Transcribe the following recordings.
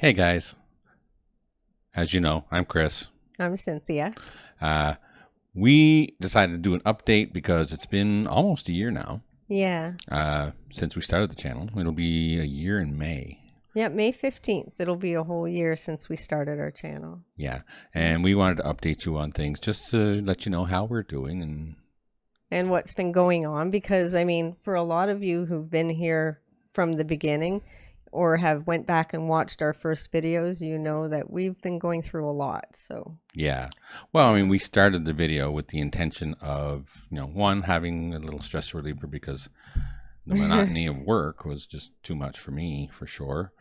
Hey guys, as you know, I'm Chris. I'm Cynthia. Uh, we decided to do an update because it's been almost a year now Yeah. since we started the channel. It'll be a year in May. Yeah, May 15th. It'll be a whole year since we started our channel. Yeah, and we wanted to update you on things just to let you know how we're doing And what's been going on, because I mean, for a lot of you who've been here from the beginning or have went back and watched our first videos, you know that we've been going through a lot. So yeah. Well, I mean, we started the video with the intention of, one, having a little stress reliever because the monotony of work was just too much for me, for sure.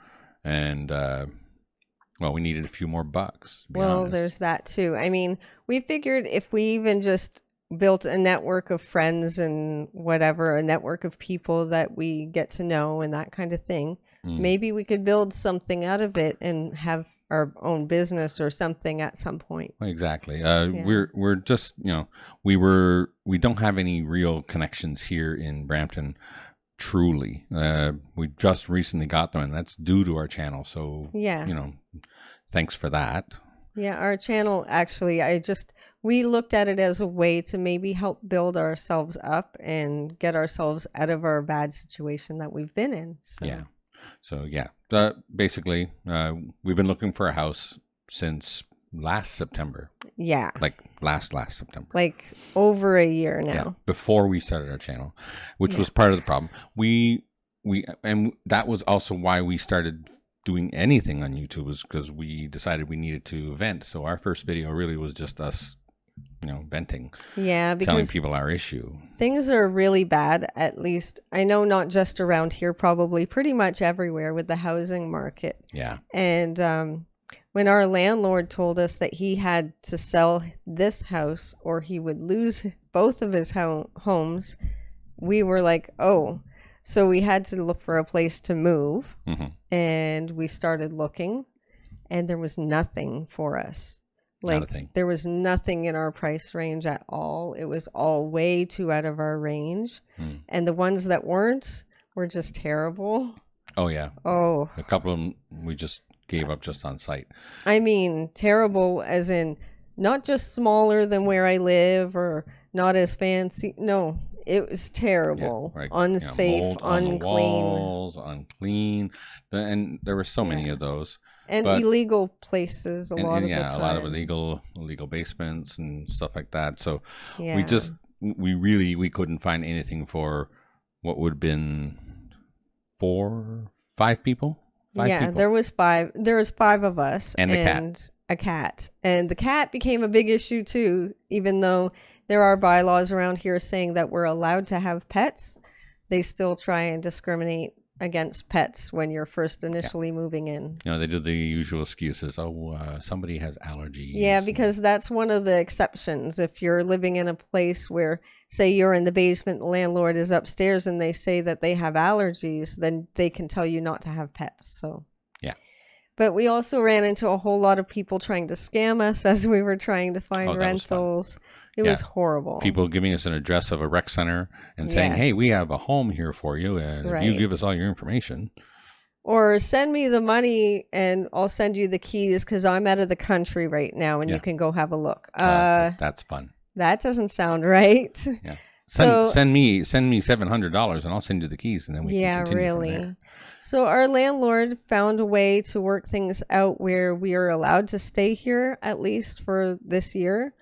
And, well, we needed a few more bucks, to be honest. There's that too. I mean, we figured if we even just built a network of friends and whatever, a network of people that we get to know and that kind of thing, maybe we could build something out of it and have our own business or something at some point. Exactly. We're just, we don't have any real connections here in Brampton. Truly, we just recently got them, and that's due to our channel. So yeah, thanks for that. Yeah, our channel actually, we looked at it as a way to maybe help build ourselves up and get ourselves out of our bad situation that we've been in. So basically, we've been looking for a house since last September. Yeah. Like last September. Like over a year now. Yeah, before we started our channel, which was part of the problem. And that was also why we started doing anything on YouTube, was because we decided we needed to vent. So our first video really was just us, venting. Yeah, because telling people our issue. Things are really bad, at least I know, not just around here, probably pretty much everywhere with the housing market. Yeah. And when our landlord told us that he had to sell this house or he would lose both of his homes, we were like, oh. So we had to look for a place to move. And we started looking, and there was nothing for us. Like, there was nothing in our price range at all. It was all way too out of our range. And the ones that weren't were just terrible. Oh, yeah. Oh. A couple of them we just gave up just on sight. I mean, terrible as in not just smaller than where I live or not as fancy. No, it was terrible. Yeah, right. Unsafe, mold unclean. On the walls, unclean. And there were so many of those. And illegal places a lot of the time. A lot of illegal basements and stuff like that. So we couldn't find anything for what would have been 5 people. There was 5. There was 5 of us and a cat. And the cat became a big issue too, even though there are bylaws around here saying that we're allowed to have pets. They still try and discriminate against pets when you're first initially moving in. They do the usual excuses. Oh, somebody has allergies. Yeah, because that's one of the exceptions. If you're living in a place where, say, you're in the basement, the landlord is upstairs, and they say that they have allergies, then they can tell you not to have pets. So yeah. But we also ran into a whole lot of people trying to scam us as we were trying to find rentals. It was horrible. People giving us an address of a rec center and saying, hey, we have a home here for you, and if you give us all your information. Or send me the money and I'll send you the keys because I'm out of the country right now and you can go have a look. That's fun. That doesn't sound right. Yeah. Send me $700 and I'll send you the keys, and then we can continue really. from there. So our landlord found a way to work things out where we are allowed to stay here at least for this year.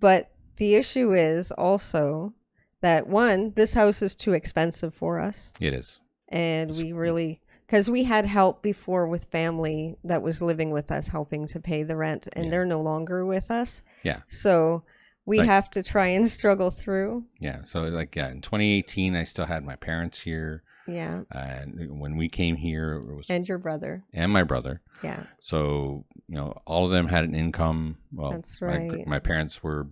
But the issue is also that, one, this house is too expensive for us. It is. And we really, because we had help before with family that was living with us helping to pay the rent, and they're no longer with us. Yeah. So we have to try and struggle through. Yeah. So in 2018, I still had my parents here. Yeah. And when we came here, it was... And your brother. And my brother. Yeah. So, all of them had an income. Well, that's right. My parents were,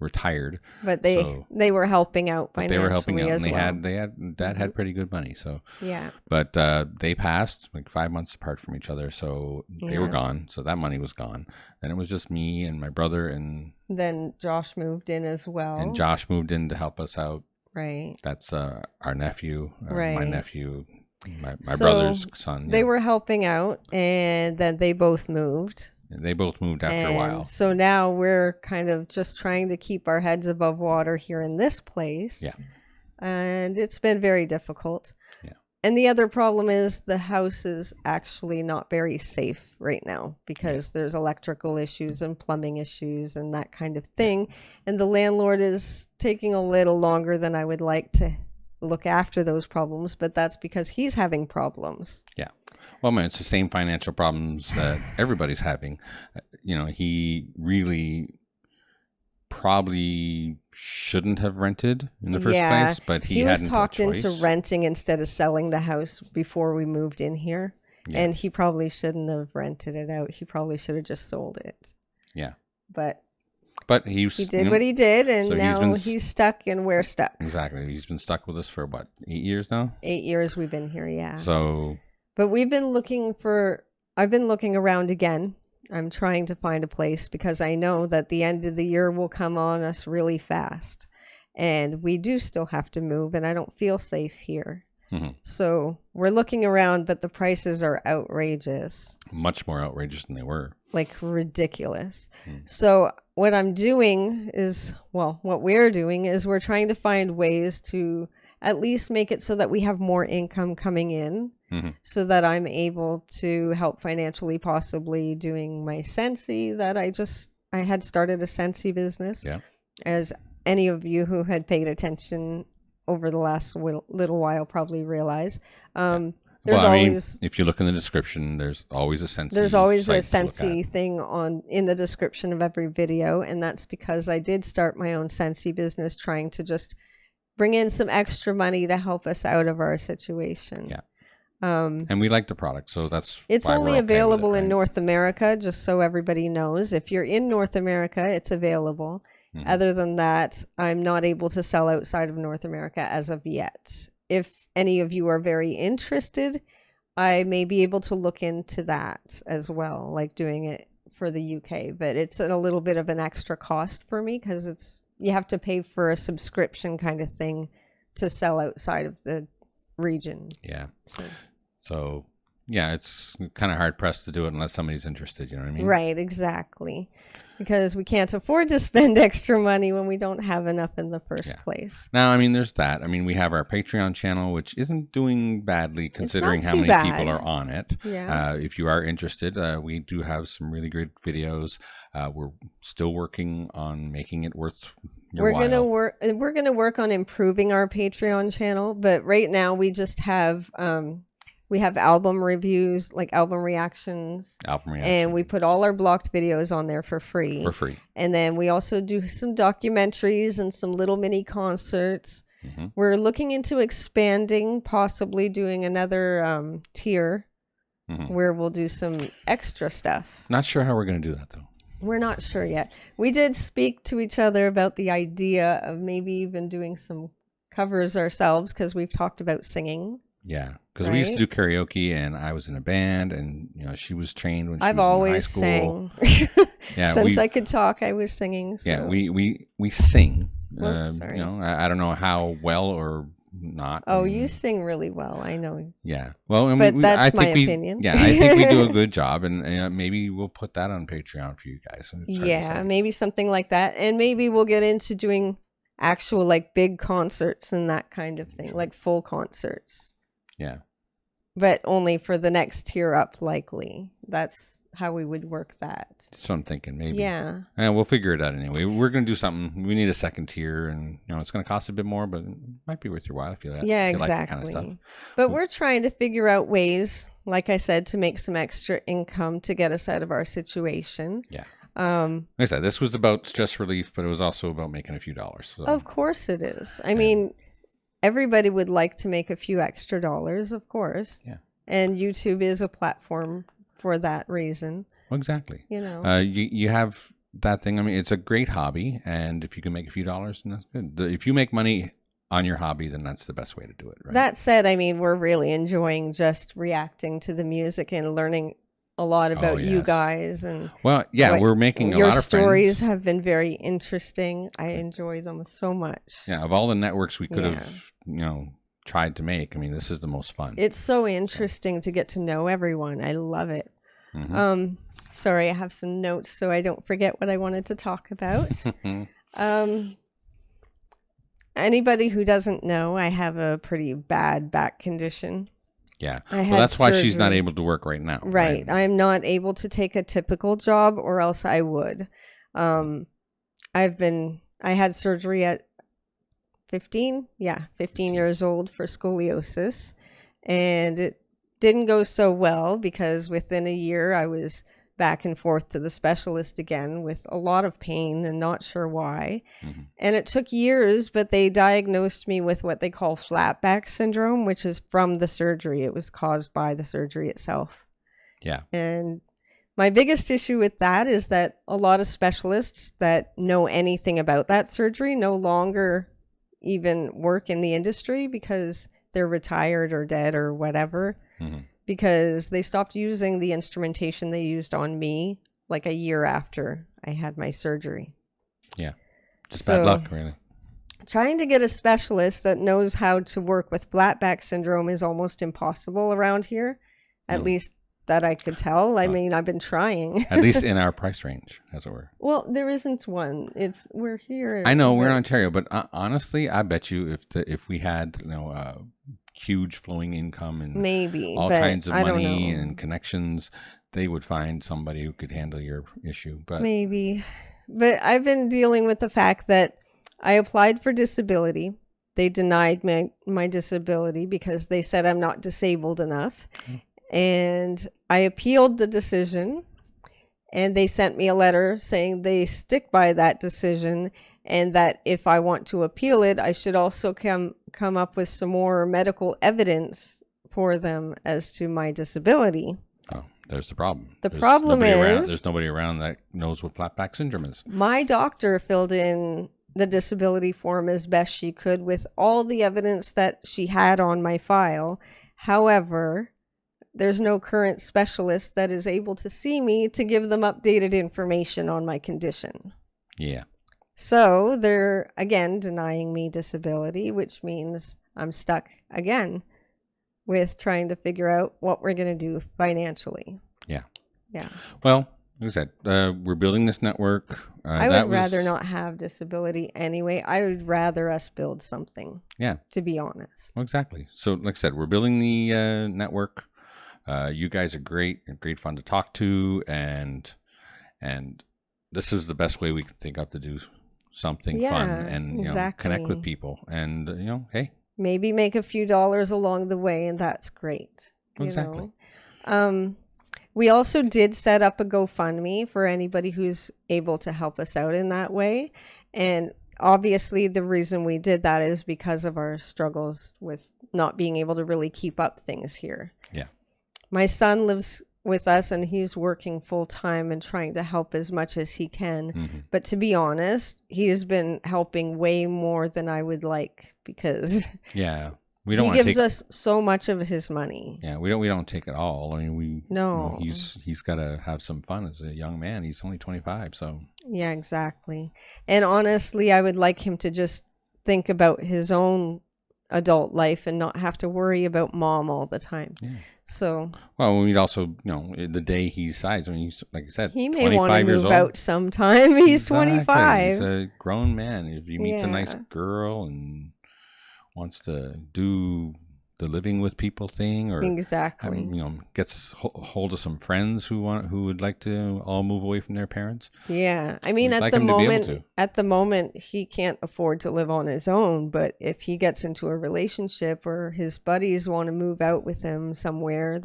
retired. But they were helping out financially. They were helping out, and Dad had pretty good money. So yeah. But they passed 5 months apart from each other, so they were gone. So that money was gone. Then it was just me and my brother, and then Josh moved in as well. And Josh moved in to help us out. Right. That's our nephew, right. My nephew. My So brother's son. they Yeah. were helping out, and then they both moved. They both moved after a And while. so now we're kind of just trying to keep our heads above water here in this place. Yeah. And it's been very difficult. Yeah. And the other problem is the house is actually not very safe right now because there's electrical issues and plumbing issues and that kind of thing. And the landlord is taking a little longer than I would like to look after those problems, but that's because he's having problems. Yeah. Well, man, it's the same financial problems that everybody's having. He really probably shouldn't have rented in the first place, but he was hadn't talked a choice. into renting instead of selling the house before we moved in here. Yeah. And he probably shouldn't have rented it out. He probably should have just sold it. Yeah. But he did what he did, and so now he's stuck, and we're stuck. Exactly. He's been stuck with us for what, 8 years now? 8 years we've been here, yeah. So, but I've been looking around again. I'm trying to find a place because I know that the end of the year will come on us really fast. And we do still have to move, and I don't feel safe here. mm-hmm. So we're looking around, but the prices are outrageous. Much more outrageous than they were. Like ridiculous. So what I'm doing is, what we're doing is we're trying to find ways to at least make it so that we have more income coming in, so that I'm able to help financially, possibly doing my Scentsy that I had started a Scentsy business. Yeah. As any of you who had paid attention over the last little while probably realize. If you look in the description, there's always a Scentsy. There's always a Scentsy thing in the description of every video, and that's because I did start my own Scentsy business, trying to just bring in some extra money to help us out of our situation. Yeah. And we like the product, so it's why only we're okay available with it, in right? North America, just so everybody knows. If you're in North America, it's available. Other than that, I'm not able to sell outside of North America as of yet. If any of you are very interested, I may be able to look into that as well, like doing it for the UK. But it's a little bit of an extra cost for me because you have to pay for a subscription kind of thing to sell outside of the region. Yeah. So yeah, it's kind of hard pressed to do it unless somebody's interested. You know what I mean? Right, exactly. Because we can't afford to spend extra money when we don't have enough in the first place. Now, I mean, there's that. I mean, we have our Patreon channel, which isn't doing badly considering how many people are on it. Yeah. If you are interested, we do have some really great videos. We're still working on making it worth your while. We're gonna work on improving our Patreon channel, but right now we just have we have album reviews, like album reactions. And we put all our blocked videos on there for free. And then we also do some documentaries and some little mini concerts. We're looking into expanding, possibly doing another tier where we'll do some extra stuff. Not sure how we're going to do that, though. We're not sure yet. We did speak to each other about the idea of maybe even doing some covers ourselves because we've talked about singing. Yeah, because we used to do karaoke, and I was in a band, and she was trained when she I've was always in high school. sang. Since I could talk, I was singing. So. Yeah, we sing. Sorry. I don't know how well or not. Oh, you sing really well. I know. Yeah. Well, but that's my opinion. Yeah, I think we do a good job, and maybe we'll put that on Patreon for you guys. Yeah, maybe something like that, and maybe we'll get into doing actual like big concerts and that kind of thing, like full concerts. Yeah. But only for the next tier up, likely. That's how we would work that. That's what I'm thinking, maybe. Yeah. And we'll figure it out anyway. We're going to do something. We need a second tier, and it's going to cost a bit more, but it might be worth your while if you like. Yeah, if you exactly. like that kind of stuff. But we're trying to figure out ways, like I said, to make some extra income to get us out of our situation. Yeah. Like I said, this was about stress relief, but it was also about making a few dollars. So. Of course it is. I mean, everybody would like to make a few extra dollars, of course. Yeah. And YouTube is a platform for that reason. Well, exactly. You have that thing. I mean, it's a great hobby, and if you can make a few dollars, then that's good. If you make money on your hobby, then that's the best way to do it, right? That said, I mean, we're really enjoying just reacting to the music and learning a lot about you guys. And we're making a lot of friends. Your stories have been very interesting. I enjoy them so much. Yeah, of all the networks we could have, tried to make. I mean, this is the most fun. It's so interesting to get to know everyone. I love it. Mhm. Sorry, I have some notes so I don't forget what I wanted to talk about. Anybody who doesn't know, I have a pretty bad back condition. Yeah. I Well, had that's why she's not surgery. able to work right now. Right. I'm not able to take a typical job, or else I would. I had surgery at 15. Yeah, 15 years old for scoliosis. And it didn't go so well because within a year I was back and forth to the specialist again with a lot of pain and not sure why. Mhm. And it took years, but they diagnosed me with what they call flat back syndrome, which is from the surgery. It was caused by the surgery itself. Yeah. And my biggest issue with that is that a lot of specialists that know anything about that surgery no longer even work in the industry because they're retired or dead or whatever, Mhm. because they stopped using the instrumentation they used on me like a year after I had my surgery. Yeah. Just So, bad luck, really. trying to get a specialist that knows how to work with flat back syndrome is almost impossible around here, at least that I could tell. I mean, I've been trying. At least in our price range, as it were. Well, there isn't one. We're here. I know we're in Ontario, but honestly, I bet you if we had huge flowing income and Maybe all but kinds of I don't money know. and connections, they would find somebody who could handle your issue. But Maybe. But I've been dealing with the fact that I applied for disability. They denied my disability because they said I'm not disabled enough. And I appealed the decision, and they sent me a letter saying they stick by that decision, and that if I want to appeal it, I should also come up with some more medical evidence for them as to my disability. oh, there's the problem. The problem is there's nobody around that knows what flat back syndrome is. my doctor filled in the disability form as best she could with all the evidence that she had on my file. However, there's no current specialist that is able to see me to give them updated information on my condition. Yeah. So they're again denying me disability, which means I'm stuck again with trying to figure out what we're going to do financially. Yeah. Yeah. Well, like I said, we're building this network. I would rather not have disability anyway. I would rather us build something. Yeah. To be honest. Well, exactly. So, like I said, we're building the network. You guys are great fun to talk to, and this is the best way we can think of to do something fun and connect with people, and hey, maybe make a few dollars along the way, and that's great. Exactly. We also did set up a GoFundMe for anybody who's able to help us out in that way, and obviously the reason we did that is because of our struggles with not being able to really keep up things here. Yeah. My son lives with us, and he's working full time and trying to help as much as he can. Mm-hmm. But to be honest, he has been helping way more than I would like, because yeah, we don't. He gives us so much of his money. Yeah, we don't take it all. I mean, no. He's got to have some fun as a young man. He's only 25, so. Yeah, exactly. And honestly, I would like him to just think about his own adult life and not have to worry about mom all the time. Yeah. So. Well, we'd also, the day he decides, I mean, he's, like I said, he may want to move out sometime. He's 25. He's a grown man. If he meets a nice girl and wants to do the living with people thing, or exactly, gets hold of some friends who would like to all move away from their parents. Yeah, I mean, at the moment he can't afford to live on his own, but if he gets into a relationship or his buddies want to move out with him somewhere,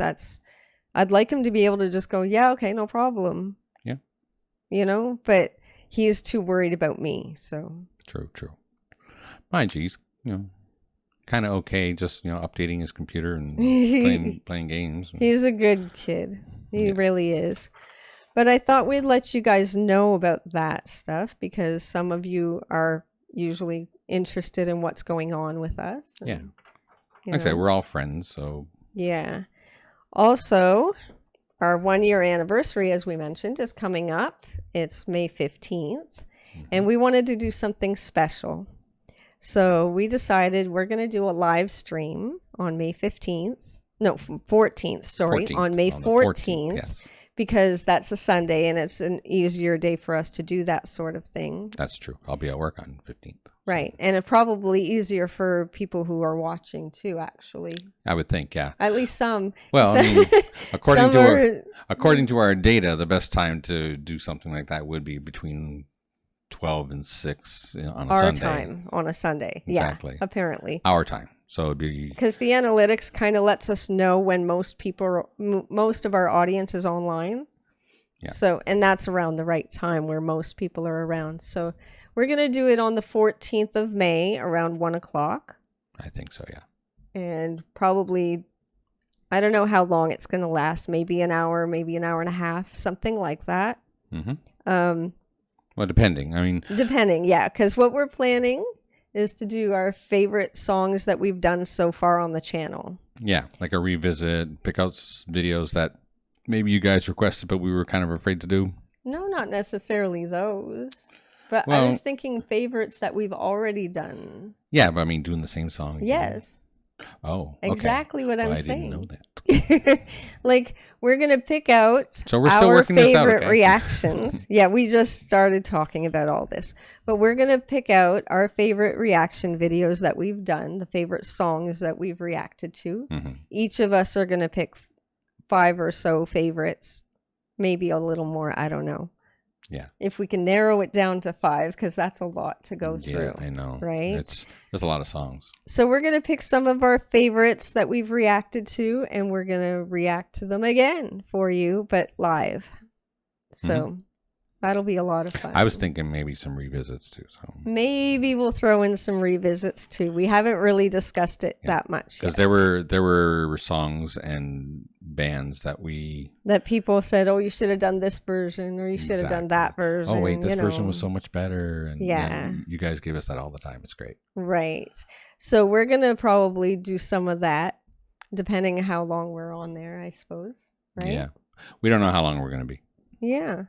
I'd like him to be able to just go, yeah, okay, no problem. Yeah. But he is too worried about me, so. True. Mind you, he's, kind of okay, just updating his computer and playing games. He's a good kid. He really is. But I thought we'd let you guys know about that stuff, because some of you are usually interested in what's going on with us. And, like I said, we're all friends, so. Yeah. Also, our 1-year anniversary, as we mentioned, is coming up. It's May 15th. And we wanted to do something special. So we decided we're going to do a live stream on May 15th. No, 14th, sorry, 14th, on May on the 14th, yes. because that's a Sunday and it's an easier day for us to do that sort of thing. That's true. I'll be at work on 15th. Right. And it's probably easier for people who are watching too, actually. I would think, yeah. At least some. Well, I mean, according some to our data, the best time to do something like that would be between 12 and 6 on a our Sunday. time on a Sunday. Exactly. Yeah, apparently. Our time. So it'd be Because the analytics kind of lets us know when most of our audience is online. Yeah. So, and that's around the right time where most people are around. So we're going to do it on the 14th of May around 1 o'clock. I think so, yeah. And probably, I don't know how long it's going to last. Maybe an hour, maybe an hour and a half, something like that. Mm-hmm. Well, depending. I mean, depending, yeah. Because what we're planning is to do our favorite songs that we've done so far on the channel. Yeah, like a revisit, pick out videos that maybe you guys requested, but we were kind of afraid to do. No, not necessarily those. But Well, I was thinking favorites that we've already done. Yeah, but I mean, doing the same song again. Yes. Oh, okay. Exactly what I'm I saying. didn't know that. Like, we're going to pick out So we're still our working this out, favorite okay? reactions. Yeah, we just started talking about all this. But we're going to pick out our favorite reaction videos that we've done, the favorite songs that we've reacted to. Mm-hmm. Each of us are going to pick 5 or so favorites, maybe a little more, I don't know. Yeah. If we can narrow it down to 5, because that's a lot to go through. Yeah, I know. Right? There's a lot of songs. So we're going to pick some of our favorites that we've reacted to, and we're going to react to them again for you, but live. So that'll be a lot of fun. I was thinking maybe some revisits too. So maybe we'll throw in some revisits too. We haven't really discussed it that much because yet. there were songs and bands that people said, oh, you should have done this version, or you should have done that version. Oh wait, this version was so much better, and yeah, you guys give us that all the time. It's great. Right. So we're gonna probably do some of that, depending on how long we're on there, I suppose. Right. Yeah, we don't know how long we're gonna be. Yeah.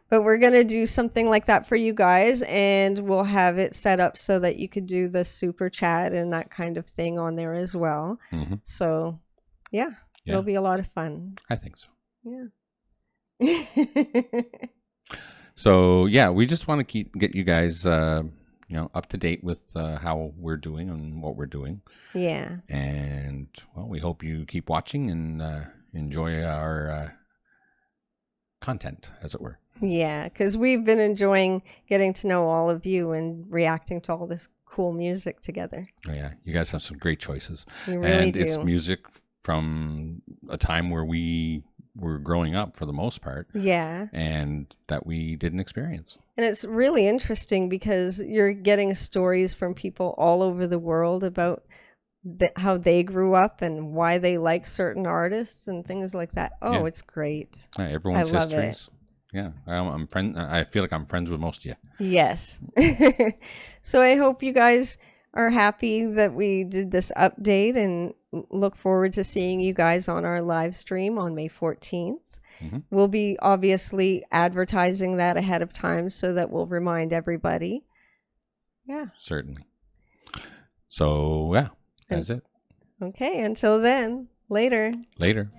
But we're going to do something like that for you guys, and we'll have it set up so that you could do the super chat and that kind of thing on there as well. Mm-hmm. So, yeah, it'll be a lot of fun. I think so. Yeah. So, yeah, we just want to get you guys, up to date with how we're doing and what we're doing. Yeah. And, well, we hope you keep watching and enjoy our content, as it were. Yeah, because we've been enjoying getting to know all of you and reacting to all this cool music together. Oh, yeah, you guys have some great choices. You really do. It's music from a time where we were growing up for the most part. Yeah. And that we didn't experience. And it's really interesting because you're getting stories from people all over the world about how they grew up and why they like certain artists and things like that. Oh, yeah. It's great. Yeah, everyone's I love histories. It. Yeah, I feel like I'm friends with most of you. Yes. So I hope you guys are happy that we did this update, and look forward to seeing you guys on our live stream on May 14th. Mm-hmm. We'll be obviously advertising that ahead of time so that we'll remind everybody. Yeah. Certainly. So, yeah, that's it. Okay, until then, later. Later.